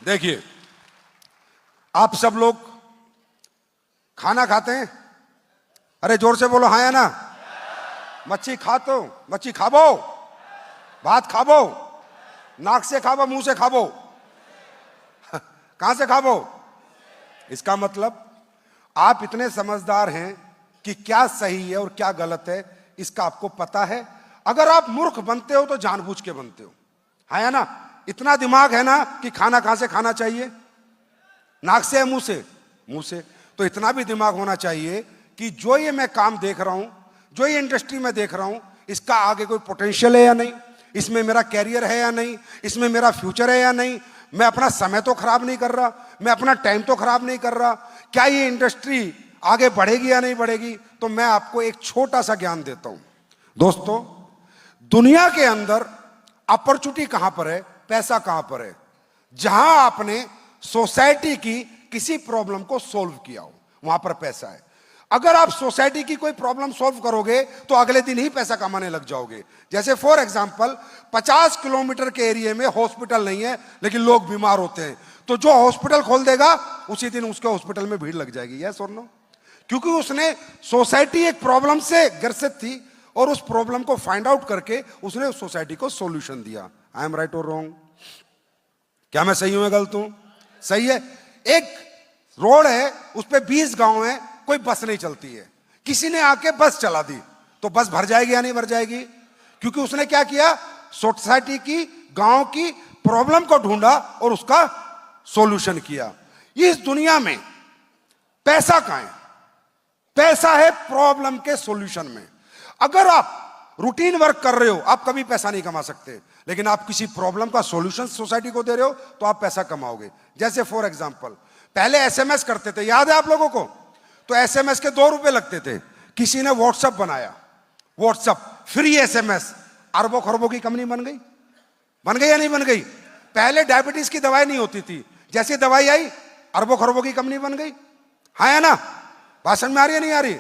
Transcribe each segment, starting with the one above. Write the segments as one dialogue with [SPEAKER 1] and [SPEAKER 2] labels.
[SPEAKER 1] देखिए, आप सब लोग खाना खाते हैं? अरे जोर से बोलो हाँ या ना। मच्छी खातो, मच्छी खाबो, भात खाबो, नाक से खाबो, मुंह से खाबो, कहां से खाबो? इसका मतलब आप इतने समझदार हैं कि क्या सही है और क्या गलत है इसका आपको पता है। अगर आप मूर्ख बनते हो तो जानबूझ के बनते हो, है ना? इतना दिमाग है ना कि खाना कहां से खाना चाहिए? नाक से या मुंह से? मुंह से। तो इतना भी दिमाग होना चाहिए कि जो ये मैं काम देख रहा हूं, जो ये इंडस्ट्री में देख रहा हूं, इसका आगे कोई पोटेंशियल है या नहीं, इसमें मेरा कैरियर है या नहीं, इसमें मेरा फ्यूचर है या नहीं, मैं अपना समय तो खराब नहीं कर रहा, मैं अपना टाइम तो खराब नहीं कर रहा, क्या ये इंडस्ट्री आगे बढ़ेगी या नहीं बढ़ेगी? तो मैं आपको एक छोटा सा ज्ञान देता हूं। दोस्तों, दुनिया के अंदर अपॉर्चुनिटी कहां पर है, पैसा कहां पर है? जहां आपने सोसाइटी की किसी प्रॉब्लम को सोल्व किया हो, वहां पर पैसा है। अगर आप सोसाइटी की कोई प्रॉब्लम सोल्व करोगे तो अगले दिन ही पैसा कमाने लग जाओगे। जैसे फॉर एग्जांपल 50 किलोमीटर के एरिया में हॉस्पिटल नहीं है लेकिन लोग बीमार होते हैं, तो जो हॉस्पिटल खोल देगा उसी दिन उसके हॉस्पिटल में भीड़ लग जाएगी। यस और नो? क्योंकि उसने सोसाइटी एक प्रॉब्लम से ग्रसित थी और उस प्रॉब्लम को फाइंड आउट करके उसने उस सोसाइटी को सॉल्यूशन दिया। आई एम राइट और रॉन्ग? क्या मैं सही हूं या गलत हूं? सही है। एक रोड है, उस पे 20 गांव है, कोई बस नहीं चलती है, किसी ने आके बस चला दी, तो बस भर जाएगी या नहीं भर जाएगी? क्योंकि उसने क्या किया? सोसाइटी की, गांव की प्रॉब्लम को ढूंढा और उसका सॉल्यूशन किया। इस दुनिया में पैसा कहां है? पैसा है प्रॉब्लम के सॉल्यूशन में। अगर आप रूटीन वर्क कर रहे हो, आप कभी पैसा नहीं कमा सकते, लेकिन आप किसी प्रॉब्लम का सॉल्यूशन सोसाइटी को दे रहे हो तो आप पैसा कमाओगे। जैसे फॉर एग्जांपल, पहले एसएमएस करते थे, याद है आप लोगों को? तो एसएमएस के 2 रुपए लगते थे। किसी ने व्हाट्सएप बनाया, व्हाट्सएप फ्री एसएमएस, अरबों खरबों की कंपनी बन गई। बन गई या नहीं बन गई? पहले डायबिटीज की दवाई नहीं होती थी, जैसी दवाई आई अरबों खरबों की कंपनी बन गई। हाँ या ना? भाषण में आ रही है नहीं आ रही?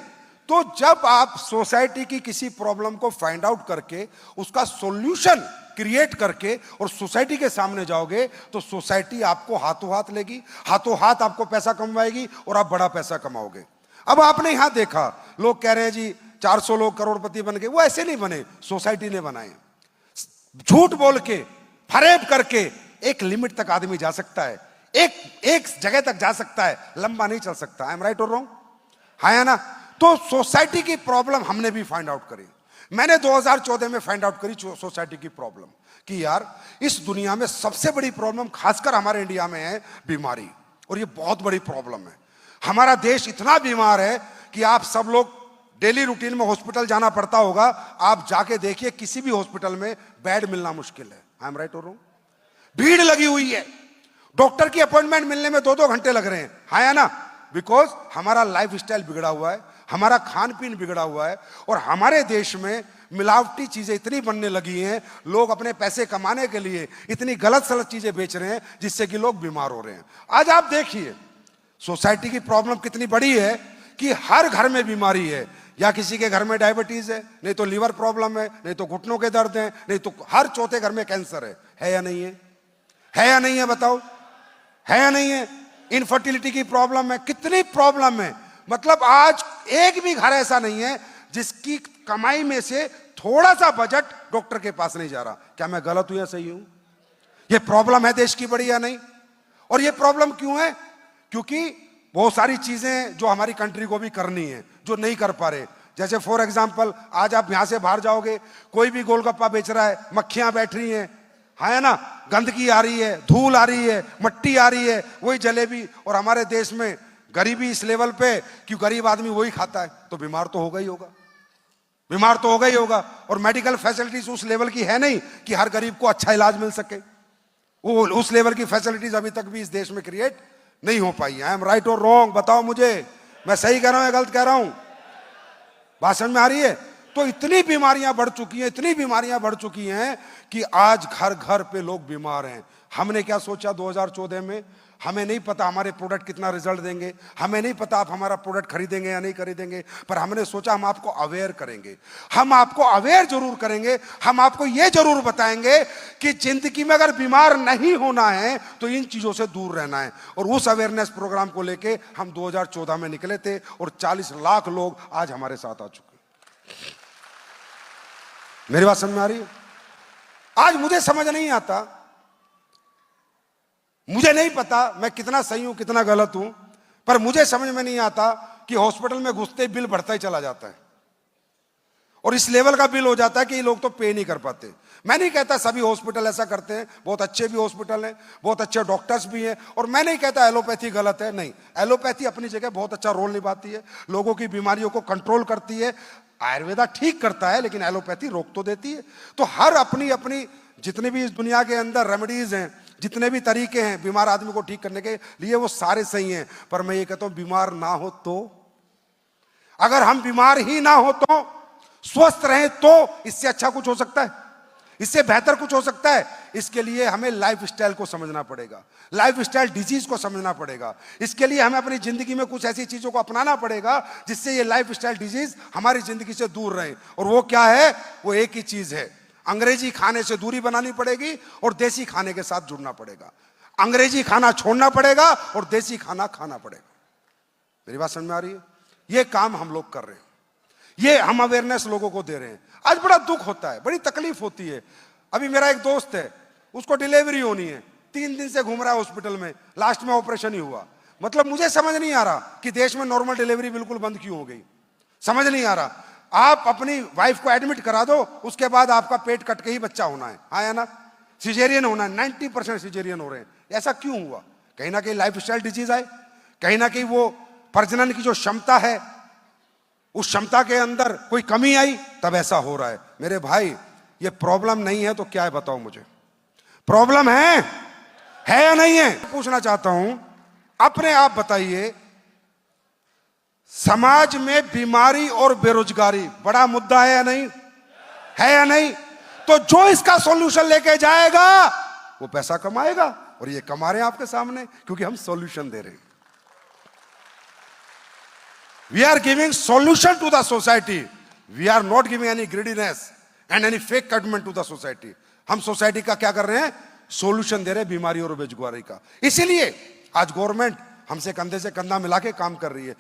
[SPEAKER 1] तो जब आप सोसाइटी की किसी प्रॉब्लम को फाइंड आउट करके उसका सॉल्यूशन क्रिएट करके और सोसाइटी के सामने जाओगे तो सोसाइटी आपको हाथों हाथ लेगी, हाथों हाथ आपको पैसा कमवाएगी और आप बड़ा पैसा कमाओगे। अब आपने यहां देखा, लोग कह रहे हैं जी 400 लोग करोड़पति बन गए। वो ऐसे नहीं बने, सोसाइटी ने बनाए। झूठ बोल के, फरेब करके एक लिमिट तक आदमी जा सकता है, एक जगह तक जा सकता है, लंबा नहीं चल सकता। आई एम राइट और रॉन्ग? हाँ या ना? तो सोसाइटी की प्रॉब्लम हमने भी फाइंड आउट करी। मैंने 2014 में फाइंड आउट करी सोसाइटी की प्रॉब्लम कि यार इस दुनिया में सबसे बड़ी प्रॉब्लम खासकर हमारे इंडिया में है बीमारी, और ये बहुत बड़ी प्रॉब्लम है। हमारा देश इतना बीमार है कि आप सब लोग डेली रूटीन में हॉस्पिटल जाना पड़ता होगा। आप जाके देखिए, किसी भी हॉस्पिटल में बेड मिलना मुश्किल है। आई एम राइट और रॉन्ग? भीड़ लगी हुई है, डॉक्टर की अपॉइंटमेंट मिलने में 2-2 घंटे लग रहे हैं। हाँ या ना? बिकॉज हमारा लाइफ स्टाइल बिगड़ा हुआ है, हमारा खान पीन बिगड़ा हुआ है, और हमारे देश में मिलावटी चीजें इतनी बनने लगी हैं। लोग अपने पैसे कमाने के लिए इतनी गलत सलत चीजें बेच रहे हैं जिससे कि लोग बीमार हो रहे हैं। आज आप देखिए सोसाइटी की प्रॉब्लम कितनी बड़ी है कि हर घर में बीमारी है। या किसी के घर में डायबिटीज है, नहीं तो लीवर प्रॉब्लम है, नहीं तो घुटनों के दर्द है, नहीं तो हर चौथे घर में कैंसर है या नहीं है? है या नहीं है? बताओ, है या नहीं है? इनफर्टिलिटी की प्रॉब्लम है, कितनी प्रॉब्लम है। मतलब आज एक भी घर ऐसा नहीं है जिसकी कमाई में से थोड़ा सा बजट डॉक्टर के पास नहीं जा रहा। क्या मैं गलत हूं या सही हूं? ये प्रॉब्लम है देश की बड़ी या नहीं? और ये प्रॉब्लम क्यों है? क्योंकि बहुत सारी चीजें जो हमारी कंट्री को भी करनी है जो नहीं कर पा रहे। जैसे फॉर एग्जांपल, आज आप यहां से बाहर जाओगे, कोई भी गोलगप्पा बेच रहा है, मक्खियां बैठ रही हैं, है ना? गंदगी आ रही है, धूल आ रही है, मट्टी आ रही है, वही जलेबी। और हमारे देश में गरीबी इस लेवल पे कि गरीब आदमी वही खाता है, तो बीमार तो होगा ही होगा, बीमार तो होगा ही होगा। और मेडिकल फैसिलिटीज उस लेवल की है नहीं कि हर गरीब को अच्छा इलाज मिल सके। वो उस लेवल की फैसिलिटीज अभी तक भी इस देश में क्रिएट नहीं हो पाई। आई एम राइट और रॉन्ग? बताओ मुझे, मैं सही कह रहा हूं या गलत कह रहा हूं? भाषण में आ रही है? तो इतनी बीमारियां बढ़ चुकी हैं, इतनी बीमारियां बढ़ चुकी हैं कि आज घर घर पे लोग बीमार हैं। हमने क्या सोचा 2014 में, हमें नहीं पता हमारे प्रोडक्ट कितना रिजल्ट देंगे, हमें नहीं पता आप हमारा प्रोडक्ट खरीदेंगे या नहीं खरीदेंगे, पर हमने सोचा हम आपको अवेयर करेंगे। हम आपको अवेयर जरूर करेंगे, हम आपको यह जरूर बताएंगे कि जिंदगी में अगर बीमार नहीं होना है तो इन चीजों से दूर रहना है। और उस अवेयरनेस प्रोग्राम को लेके हम 2014 में निकले थे और 40 लाख लोग आज हमारे साथ आ चुके हैं। मेरी बात समझ में आ रही है? आज मुझे समझ नहीं आता, मुझे नहीं पता मैं कितना सही हूं कितना गलत हूं, पर मुझे समझ में नहीं आता कि हॉस्पिटल में घुसते ही बिल बढ़ता ही चला जाता है और इस लेवल का बिल हो जाता है कि ये लोग तो पे नहीं कर पाते। मैं नहीं कहता सभी हॉस्पिटल ऐसा करते हैं, बहुत अच्छे भी हॉस्पिटल हैं, बहुत अच्छे डॉक्टर्स भी हैं, और मैं नहीं कहता एलोपैथी गलत है, नहीं, एलोपैथी अपनी जगह बहुत अच्छा रोल निभाती है, लोगों की बीमारियों को कंट्रोल करती है। आयुर्वेदा ठीक करता है लेकिन एलोपैथी रोक तो देती है। तो हर अपनी अपनी जितने भी इस दुनिया के अंदर रेमेडीज हैं, जितने भी तरीके हैं बीमार आदमी को ठीक करने के लिए, वो सारे सही हैं। पर मैं ये कहता हूं बीमार ना हो तो, अगर हम बीमार ही ना हो तो, स्वस्थ रहें तो इससे अच्छा कुछ हो सकता है, इससे बेहतर कुछ हो सकता है? इसके लिए हमें लाइफ स्टाइल को समझना पड़ेगा, लाइफ स्टाइल डिजीज को समझना पड़ेगा। इसके लिए हमें अपनी जिंदगी में कुछ ऐसी चीजों को अपनाना पड़ेगा जिससे ये लाइफ स्टाइल डिजीज हमारी जिंदगी से दूर रहे। और वो क्या है? वो एक ही चीज है, अंग्रेजी खाने से दूरी बनानी पड़ेगी और देसी खाने के साथ जुड़ना पड़ेगा। अंग्रेजी खाना छोड़ना पड़ेगा और देसी खाना खाना पड़ेगा। मेरी बात समझ में आ रही है? ये काम हम लोग कर रहे हैं, ये हम अवेयरनेस लोगों को दे रहे हैं। आज बड़ा दुख होता है, बड़ी तकलीफ होती है। अभी मेरा एक दोस्त है, उसको डिलीवरी होनी है, 3 दिन से घूम रहा है हॉस्पिटल में, लास्ट में ऑपरेशन ही हुआ। मतलब मुझे समझ नहीं आ रहा कि देश में नॉर्मल डिलीवरी बिल्कुल बंद क्यों हो गई, समझ नहीं आ रहा। आप अपनी वाइफ को एडमिट करा दो, उसके बाद आपका पेट कट के ही बच्चा होना है, हाँ या ना? सिजेरियन होना है, 90% सिजेरियन हो रहे हैं। ऐसा क्यों हुआ? कहीं ना कहीं लाइफ स्टाइल डिजीज आए, कहीं ना कहीं वो प्रजनन की जो क्षमता है उस क्षमता के अंदर कोई कमी आई, तब ऐसा हो रहा है। मेरे भाई, ये प्रॉब्लम नहीं है तो क्या है बताओ मुझे? प्रॉब्लम है या नहीं है? पूछना चाहता हूं, अपने आप बताइए, समाज में बीमारी और बेरोजगारी बड़ा मुद्दा है या नहीं? है या नहीं? तो जो इसका सॉल्यूशन लेके जाएगा वो पैसा कमाएगा, और ये कमा रहे हैं आपके सामने, क्योंकि हम सॉल्यूशन दे रहे हैं। We are giving solution to the society. We are not giving any greediness and any fake commitment to the society. हम सोसाइटी का क्या कर रहे हैं? सॉल्यूशन दे रहे हैं बीमारी और बेरोजगारी का। इसीलिए आज गवर्नमेंट हमसे कंधे से कंधा मिला के काम कर रही है।